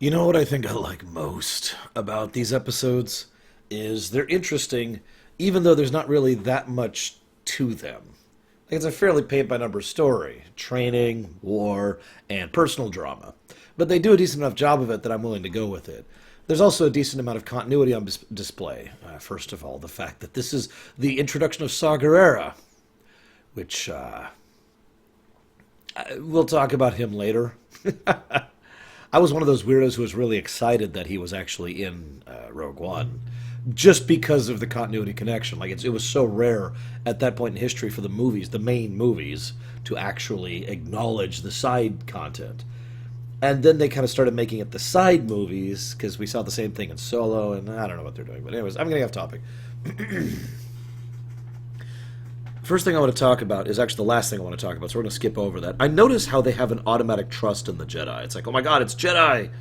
You know what I think I like most about these episodes is they're interesting, even though there's not really that much to them. Like it's a fairly paint-by-number story, training, war, and personal drama. But they do a decent enough job of it that I'm willing to go with it. There's also a decent amount of continuity on display. First of all, the fact that this is the introduction of Saw Gerrera, which we'll talk about him later. I was one of those weirdos who was really excited that he was actually in Rogue One, just because of the continuity connection. Like it was so rare at that point in history for the movies, the main movies, to actually acknowledge the side content. And then they kind of started making it the side movies because we saw the same thing in Solo, and I don't know what they're doing. But anyways, I'm getting off topic. First thing I want to talk about is actually the last thing I want to talk about, so we're going to skip over that. I notice how they have an automatic trust in the Jedi. It's like, oh my god, it's Jedi!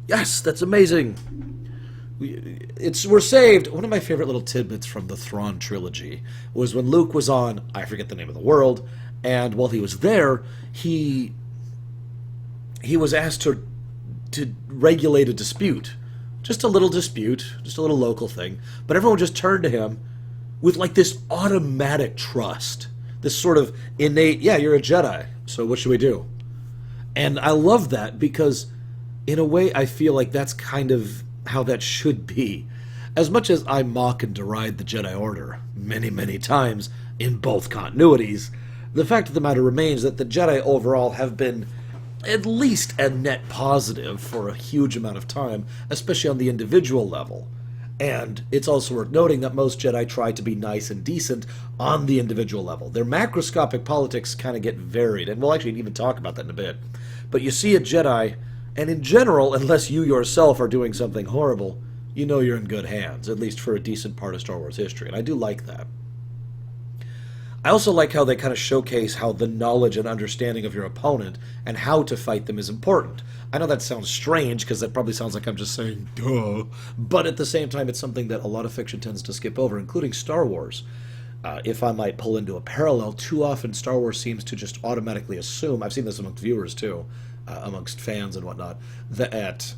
Yes, that's amazing! We're saved! One of my favorite little tidbits from the Thrawn trilogy was when Luke was on, I forget the name of the world, and while he was there, he was asked to regulate a dispute. Just a little dispute, just a little local thing, but everyone just turned to him with like this automatic trust, this sort of innate, yeah, you're a Jedi, so what should we do? And I love that because in a way I feel like that's kind of how that should be. As much as I mock and deride the Jedi Order many, many times in both continuities, the fact of the matter remains that the Jedi overall have been at least a net positive for a huge amount of time, especially on the individual level. And it's also worth noting that most Jedi try to be nice and decent on the individual level. Their macroscopic politics kind of get varied, and we'll actually even talk about that in a bit. But you see a Jedi, and in general, unless you yourself are doing something horrible, you know you're in good hands, at least for a decent part of Star Wars history, and I do like that. I also like how they kind of showcase how the knowledge and understanding of your opponent and how to fight them is important. I know that sounds strange because that probably sounds like I'm just saying, duh. But at the same time, it's something that a lot of fiction tends to skip over, including Star Wars. If I might pull into a parallel, too often Star Wars seems to just automatically assume, I've seen this amongst viewers too, amongst fans and whatnot, that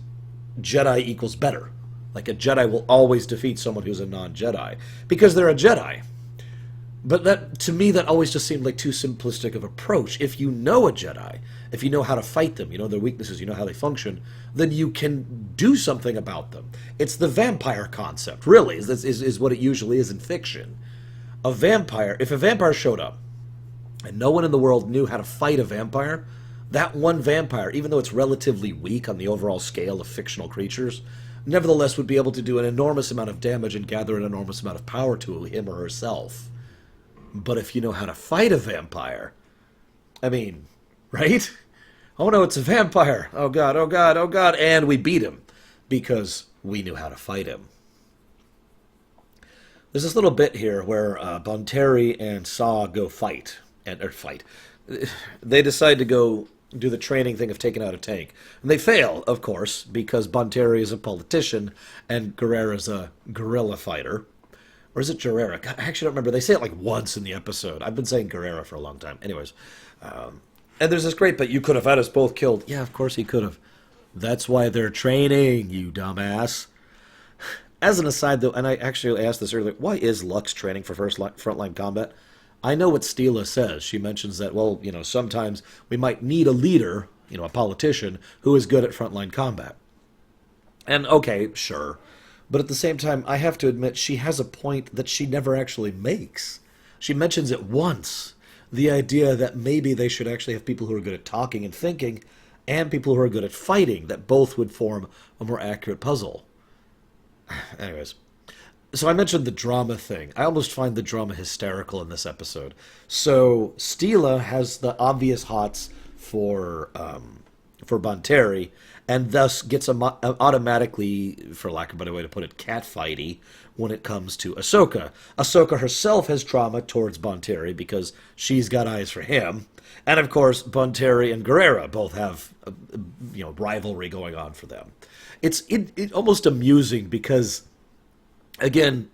Jedi equals better. Like a Jedi will always defeat someone who's a non-Jedi because they're a Jedi. But that, to me, that always just seemed like too simplistic of approach. If you know a Jedi, if you know how to fight them, you know their weaknesses, you know how they function, then you can do something about them. It's the vampire concept, really, is what it usually is in fiction. A vampire, if a vampire showed up, and no one in the world knew how to fight a vampire, that one vampire, even though it's relatively weak on the overall scale of fictional creatures, nevertheless would be able to do an enormous amount of damage and gather an enormous amount of power to him or herself. But if you know how to fight a vampire, I mean, right? Oh no, it's a vampire. Oh god, oh god, oh god. And we beat him because we knew how to fight him. There's this little bit here where Bonteri and Saw go fight. They decide to go do the training thing of taking out a tank. And they fail, of course, because Bonteri is a politician and Gerrera is a guerrilla fighter. Or is it Gerrera? I actually don't remember. They say it like once in the episode. I've been saying Gerrera for a long time. Anyways. And there's this great bit, you could have had us both killed. Yeah, of course he could have. That's why they're training, you dumbass. As an aside, though, and I actually asked this earlier, why is Lux training for frontline combat? I know what Steela says. She mentions that, well, you know, sometimes we might need a leader, you know, a politician, who is good at frontline combat. And, okay, sure. But at the same time, I have to admit, she has a point that she never actually makes. She mentions it once. The idea that maybe they should actually have people who are good at talking and thinking, and people who are good at fighting, that both would form a more accurate puzzle. Anyways. So I mentioned the drama thing. I almost find the drama hysterical in this episode. So Steela has the obvious hots for Bonteri, and thus gets automatically, for lack of a better way to put it, catfighty when it comes to Ahsoka. Ahsoka herself has trauma towards Bonteri because she's got eyes for him. And of course, Bonteri and Gerrera both have, rivalry going on for them. It's almost amusing because, again,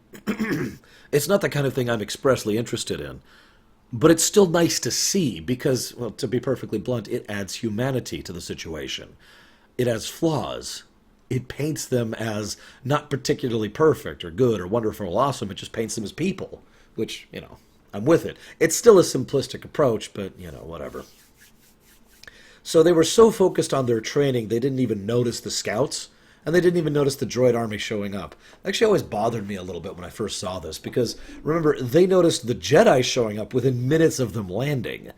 it's not the kind of thing I'm expressly interested in. But it's still nice to see because, well, to be perfectly blunt, it adds humanity to the situation. it has flaws. It paints them as not particularly perfect or good or wonderful or awesome. It just paints them as people, which, I'm with it. It's still a simplistic approach, but, whatever. So they were so focused on their training, they didn't even notice the scouts, and they didn't even notice the droid army showing up. It actually always bothered me a little bit when I first saw this, because, remember, they noticed the Jedi showing up within minutes of them landing,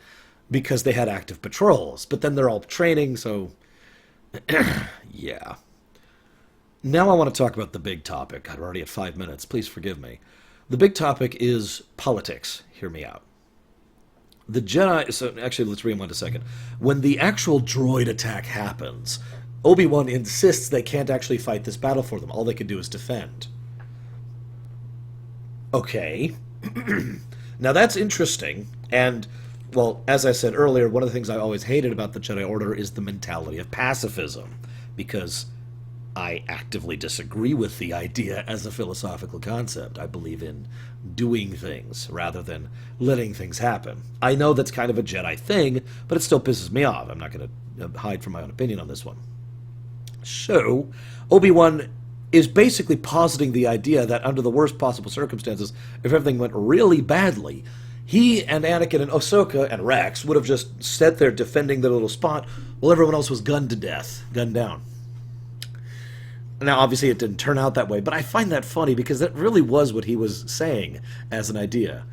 because they had active patrols. But then they're all training, so... yeah. Now I want to talk about the big topic. God, we're already at 5 minutes. Please forgive me. The big topic is politics. Hear me out. The Jedi... So, actually, let's rewind a second. When the actual droid attack happens, Obi-Wan insists they can't actually fight this battle for them. All they can do is defend. Okay. Now, that's interesting, and... Well, as I said earlier, one of the things I always hated about the Jedi Order is the mentality of pacifism, because I actively disagree with the idea as a philosophical concept. I believe in doing things rather than letting things happen. I know that's kind of a Jedi thing, but it still pisses me off. I'm not going to hide from my own opinion on this one. So, Obi-Wan is basically positing the idea that under the worst possible circumstances, if everything went really badly, he and Anakin and Ahsoka and Rex would have just sat there defending their little spot while everyone else was gunned to death, gunned down. Now, obviously, it didn't turn out that way, but I find that funny because that really was what he was saying as an idea.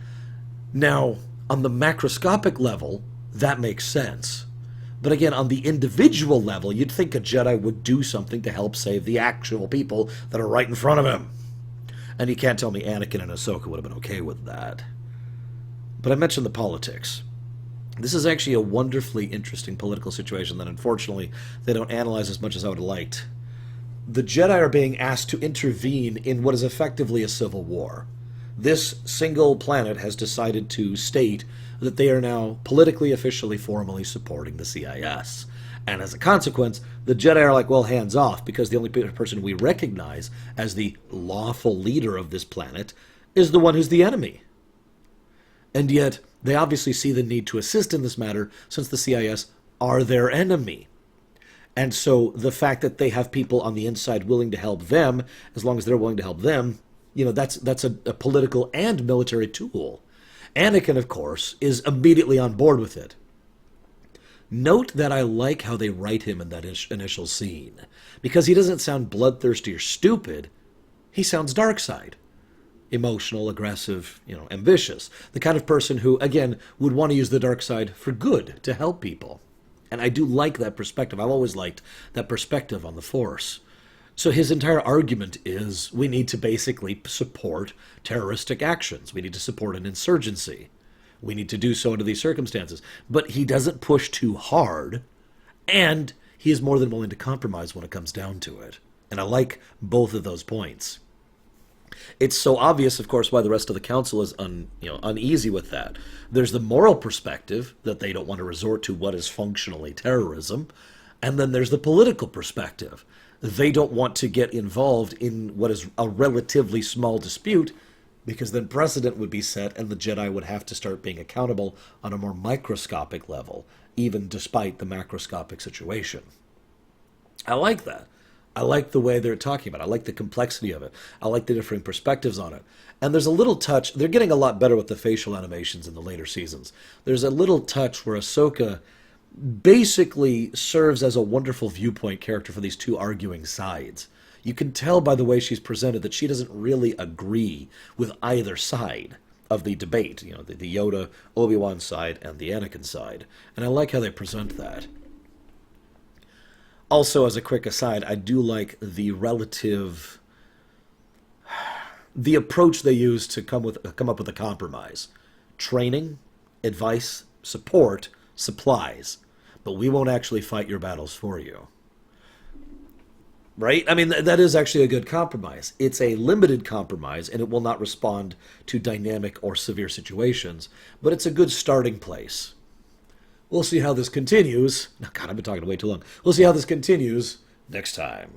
Now, on the macroscopic level, that makes sense. But again, on the individual level, you'd think a Jedi would do something to help save the actual people that are right in front of him. And you can't tell me Anakin and Ahsoka would have been okay with that. But I mentioned the politics. This is actually a wonderfully interesting political situation that unfortunately they don't analyze as much as I would have liked. The Jedi are being asked to intervene in what is effectively a civil war. This single planet has decided to state that they are now politically, officially, formally supporting the CIS. And as a consequence, the Jedi are like, well, hands off, because the only person we recognize as the lawful leader of this planet is the one who's the enemy. And yet, they obviously see the need to assist in this matter since the CIS are their enemy. And so the fact that they have people on the inside willing to help them, as long as they're willing to help them, that's a political and military tool. Anakin, of course, is immediately on board with it. Note that I like how they write him in that initial scene, because he doesn't sound bloodthirsty or stupid. He sounds dark side. Emotional, aggressive, ambitious. The kind of person who, again, would want to use the dark side for good, to help people. And I do like that perspective. I've always liked that perspective on the Force. So his entire argument is we need to basically support terroristic actions. We need to support an insurgency. We need to do so under these circumstances. But he doesn't push too hard, and he is more than willing to compromise when it comes down to it. And I like both of those points. It's so obvious, of course, why the rest of the council is uneasy with that. There's the moral perspective that they don't want to resort to what is functionally terrorism, and then there's the political perspective. They don't want to get involved in what is a relatively small dispute, because then precedent would be set and the Jedi would have to start being accountable on a more microscopic level, even despite the macroscopic situation. I like that. I like the way they're talking about it. I like the complexity of it. I like the differing perspectives on it. And there's a little touch. They're getting a lot better with the facial animations in the later seasons. There's a little touch where Ahsoka basically serves as a wonderful viewpoint character for these two arguing sides. You can tell by the way she's presented that she doesn't really agree with either side of the debate. The Yoda, Obi-Wan side and the Anakin side. And I like how they present that. Also, as a quick aside, I do like the approach they use to come up with a compromise. Training, advice, support, supplies. But we won't actually fight your battles for you. Right? I mean, that is actually a good compromise. It's a limited compromise, and it will not respond to dynamic or severe situations, but it's a good starting place. We'll see how this continues. Oh, God, I've been talking way too long. We'll see how this continues next time.